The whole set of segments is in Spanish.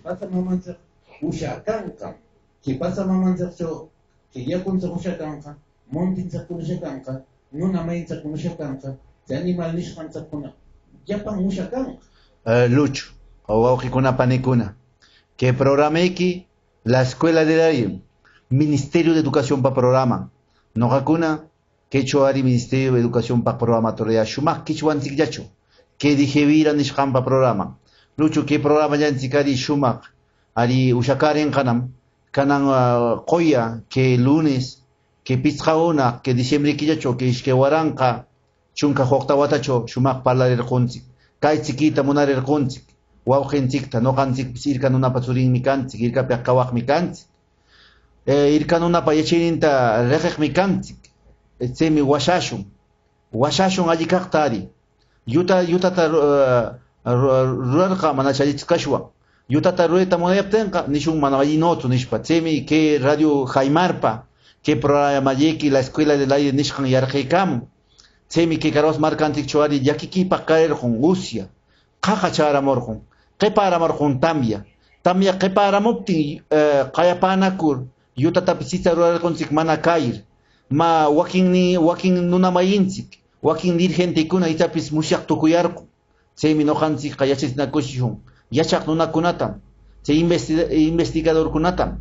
pasa mamansa ushakanka que pasa mamansa que ya con ushakanka montinsa con ushakanka nuna mainsa con ushakanka te animal nishkansa con ya pan ushakanka Lucho o kuna panikuna que programa aquí la escuela de Darío Ministerio de Educación para programa no hakuna que ari Ministerio de Educación para programa torea shumak que chuan sigyacho que dije vira nishkan para programa Lucho que programa ya en sikari shumak ari ushakaren kanam koya que lunes que pizcaona que diciembre que yacho que ishke waranka chunka hokta watacho shumak parlare konsi kai chiquita munarer konsi wawgenchikta noqanchik irkanunapa churinmi kanchik irkapi kawaqmi kanchik irkanunapa yachininta reqeqmi kanchik chaymi washashun alli kaqta ari yutata rurarqa mana challichkashwa yutata rurayta munayaptinqa nishun mana allinochu nishpa chaymi que radio Jaimarpa que programa yeki la escuela del aire nishqan yarqaykamun chaymi que Carlos markanchikchu ari llakikipaq karirqun Usya qaqa charamurqun qeparamurqun tamya qeparamuptin qayapanakur yutatapi sisa rurarqunchik mana kayir ma wakin nuna mayinchik wakin dirgentekuna itapis musyaq tukuyarqun chaymi noqanchikqa yachachisnakushun yachaq nunakunatam chay investigadorkunatam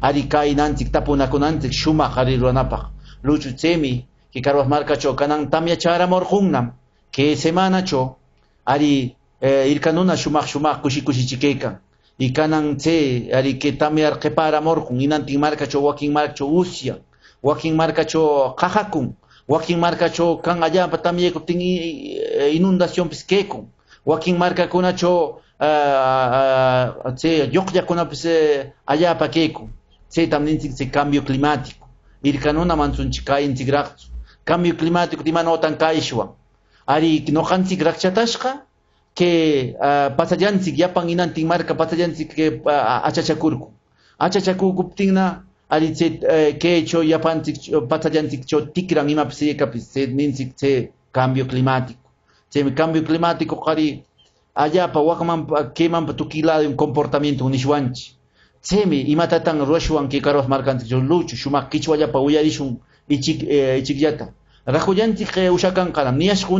ari kaynanchik tapunakunanchik shumaq ari ruranapaq Lucho chaymi que Carlos markacho kanan tamya charamurqunnam que semanacho ari irkanuna shumaq kushikaykan y kanan che ari que tamyar qeparamurqun inantin markacho wakin markacho Usya wakin markacho qajakun wakin markacho kan allapa tamyaykuptin inundación piskekun wakin markakunacho che lluqllakunapis allapa kaykun chaytam ninchik chay cambio climático irkanuna mansunchik kayinchikraqchu cambio climático imanotan kayshwan ari noqanchik raqchatashqa que pasallanchik yapan inantin marka pasallanchik que achachakukuptinna ari chay kaycho yapanchik pasallanchikcho tikran imapis yaykapis ninchik chay cambio climático chaymi cambio climático qari allapa waqmanpa kaymanpa tukilado un comportamiento nishwanchik chaymi imatatan rurashwan que Carlos markanchikcho Lucho shumaq kichwallapa uyarishun ichikllata rajullanchik ushakanqanam niyashqa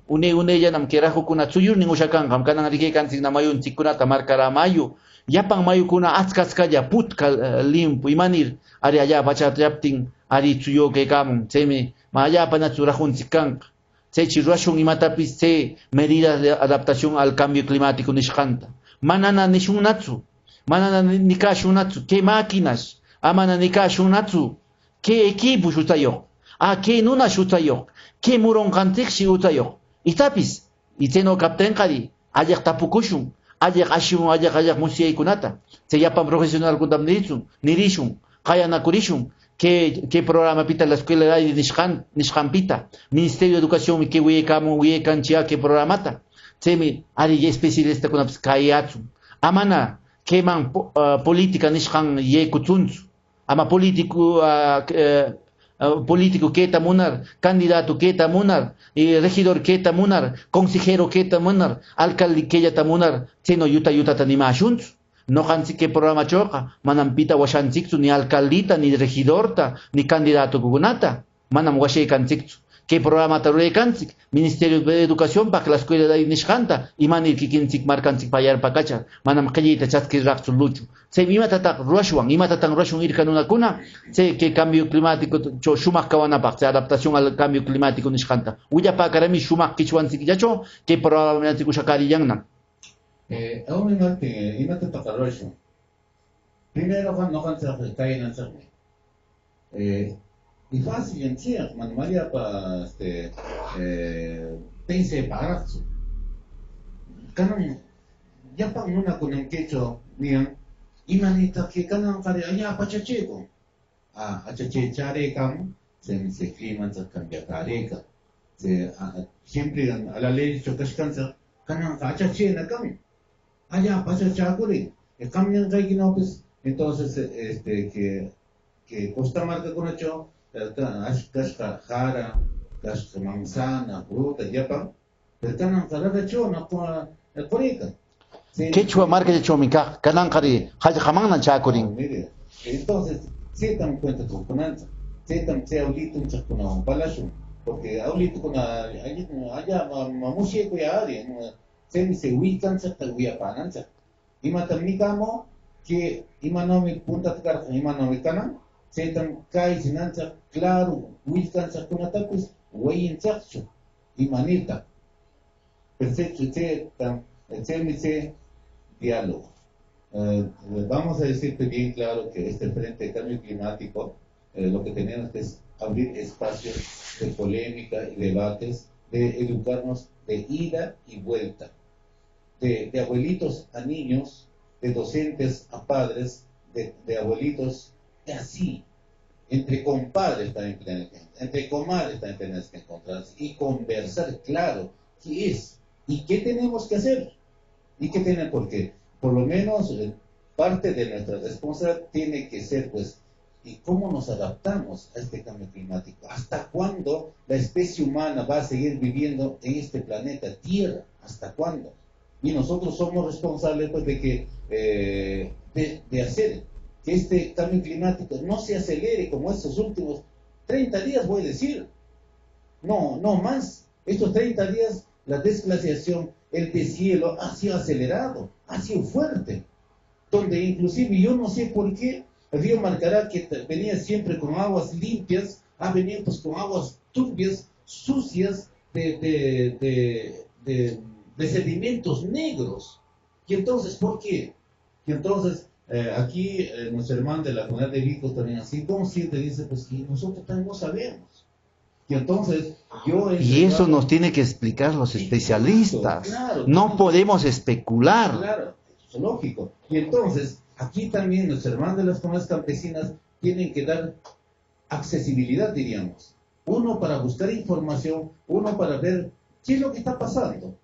unayllanam que rajukuna tsuyurnin ushakanqam kanan rikaykanchikna mayunchikkunata markara mayu yapan mayukuna achkalla putka limpu imanir ari allapa achatallaptin ari tsuyo kaykamun chaymi ma allapanachu rajunchik kanqa chaychi rurashun imatapis chay medidas de adaptación al cambio climático nishqanta manana nishunnachu manana nikashunnachu que máquinas amana nikashunnachu que equipo shutayuq que nuna shutayuq que muronqanchikshi utayuq itapis chayno kaptinqari allaq tapukushun allaq ashun allaq musyaykunata chay yapan profesional kuntam nirishun qayanakurishun que programa pita la escuela de aire nishqanpita Ministerio de Educación que wiyaykanchik que programata chaymi ari especialista kunapis kayachun amana keman política nishqan yaykuchunchu ama político keta munar candidato keta munar regidor keta munar consejero keta munar alcalde keta munar chayno yutata nimashunchu noqanchik que programa choqa manam pita washanchikchu ni alcaldita ni regidorta ni candidato kukunata manam washaykanchikchu que programa ruraykanchik Ministerio de Educación para que la escuela de nishqanta imanir kikinchik markanchik payarpakacha manam qillita chaskiraqchu Lucho chay imatatan rurashun irkanunakuna chay que cambio climático cho shumaq kawanapaq chay adaptación al cambio climático nishqanta willapakarami shumaq kichwanchikllacho que programanchik ushakarillannam aún imatata rurashun primero noqanchik kaynanchikmi y fácil en Chile, María para pense parazo. Canon, ya para una con el quecho, miren, y manita que canon para allá pachacheco. Achache charecam, se clima, se cambia careca. Siempre a la ley chocascanza, canon, achache en la cam. Allá pachachacuri, el camión que no pues, entonces, que costa marca con hecho. Kashka jara, kashka manzana, fruta, yapa, pero kanan karaga cho na korika. Quechua marca de chomica, canancari, haya jamán chacurin. Mire, entonces, se dan cuenta tu conanza, se dan se aulito un chascuna un palacio, porque aulito con allá mamushi ko ya ari, se mi se ubican hasta uya pananza. Y matamnicamo que imanomi punta tkar imanomi kanan, se dan kai sinanza claro, ubican chascuna tapis, wayin chascho, imanita. Perfecto, se mi se diálogo. Vamos a decirte bien claro que este frente de cambio climático, lo que tenemos es abrir espacios de polémica y debates, de educarnos de ida y vuelta, de abuelitos a niños, de docentes a padres, de abuelitos, de así, entre compadres también tenemos que, entre comadres también tenemos que encontrarse y conversar claro qué es y qué tenemos que hacer y qué tenemos, porque por lo menos parte de nuestra responsabilidad tiene que ser, pues, ¿y cómo nos adaptamos a este cambio climático? ¿Hasta cuándo la especie humana va a seguir viviendo en este planeta Tierra? ¿Hasta cuándo? Y nosotros somos responsables, pues, de que de hacer que este cambio climático no se acelere como estos últimos 30 días, voy a decir. No más. Estos 30 días, la desglaciación, el deshielo ha sido acelerado, ha sido fuerte, donde inclusive yo no sé por qué el río Marcará, que venía siempre con aguas limpias, ha venido pues con aguas turbias, sucias, de sedimentos negros. Y entonces, ¿por qué? Y entonces, aquí nuestro hermano de la comunidad de Vicos también así consciente dice, pues que nosotros también no sabemos. Y entonces, y eso nos tiene que explicar los especialistas. Claro, no podemos especular. Claro, eso es lógico. Y entonces, aquí también los hermanos de las comunidades campesinas tienen que dar accesibilidad, diríamos. Uno para buscar información, uno para ver qué es lo que está pasando.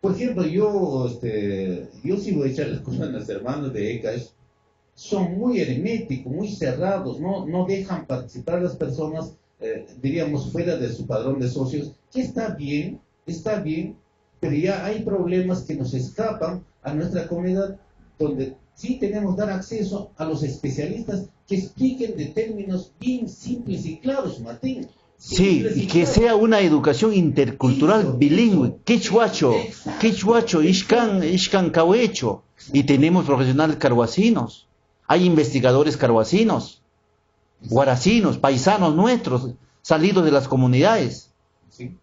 Por ejemplo, yo sí voy a echar las cosas a los hermanos de ECAS. Son muy herméticos, muy cerrados, no dejan participar a las personas, diríamos, fuera de su padrón de socios, que está bien, pero ya hay problemas que nos escapan a nuestra comunidad, donde sí tenemos que dar acceso a los especialistas que expliquen de términos bien simples y claros, Martín. Sí, y que sea una educación intercultural bilingüe, quechuacho, ishkan cahuecho, y tenemos profesionales carhuasinos, hay investigadores carhuasinos, guaracinos, paisanos nuestros, salidos de las comunidades. Sí.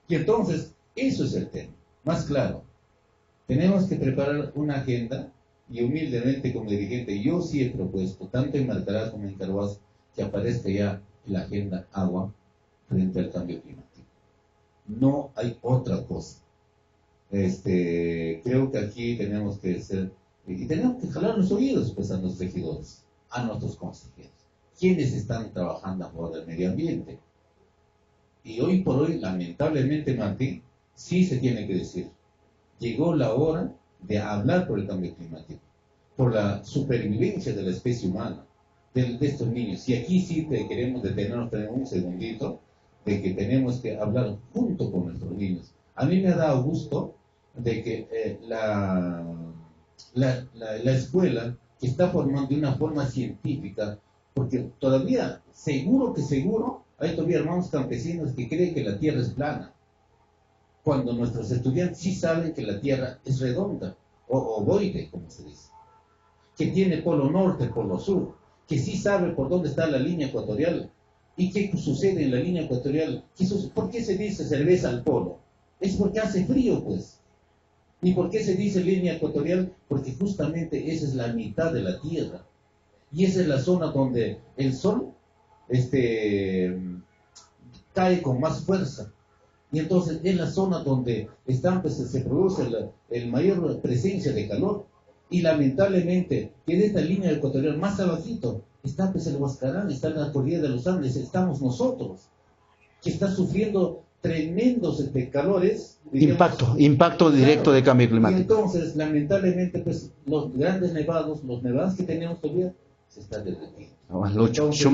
Y entonces, eso es el tema, más claro. Tenemos que preparar una agenda, y humildemente como dirigente, yo sí he propuesto, tanto en Marcará como en Carhuaz, que aparezca ya la agenda agua frente al cambio climático. No hay otra cosa. Creo que aquí tenemos que ser, y tenemos que jalar los oídos pues a los regidores, a nuestros consejeros, quienes están trabajando a favor del medio ambiente. Y hoy por hoy, lamentablemente, Martín, sí se tiene que decir, llegó la hora de hablar por el cambio climático, por la supervivencia de la especie humana, de estos niños. Y aquí sí queremos detenernos un segundito, de que tenemos que hablar junto con nuestros niños. A mí me ha dado gusto de que la escuela que está formando de una forma científica, porque todavía, seguro, hay todavía hermanos campesinos que creen que la tierra es plana, cuando nuestros estudiantes sí saben que la tierra es redonda, o ovoide, como se dice, que tiene polo norte, polo sur, que sí sabe por dónde está la línea ecuatorial. ¿Y qué sucede en la línea ecuatorial? ¿Por qué se dice cerveza al polo? Es porque hace frío, pues. ¿Y por qué se dice línea ecuatorial? Porque justamente esa es la mitad de la Tierra. Y esa es la zona donde el sol cae con más fuerza. Y entonces es la zona donde se produce la mayor presencia de calor. Y lamentablemente, en esta línea ecuatorial más abajito, está pues el Huascarán, está la cordillera de los Andes, estamos nosotros, que está sufriendo tremendos calores. Digamos, impacto directo de cambio climático. Y entonces, lamentablemente, pues los grandes nevados, los nevados que tenemos todavía, se están derritiendo. Entonces,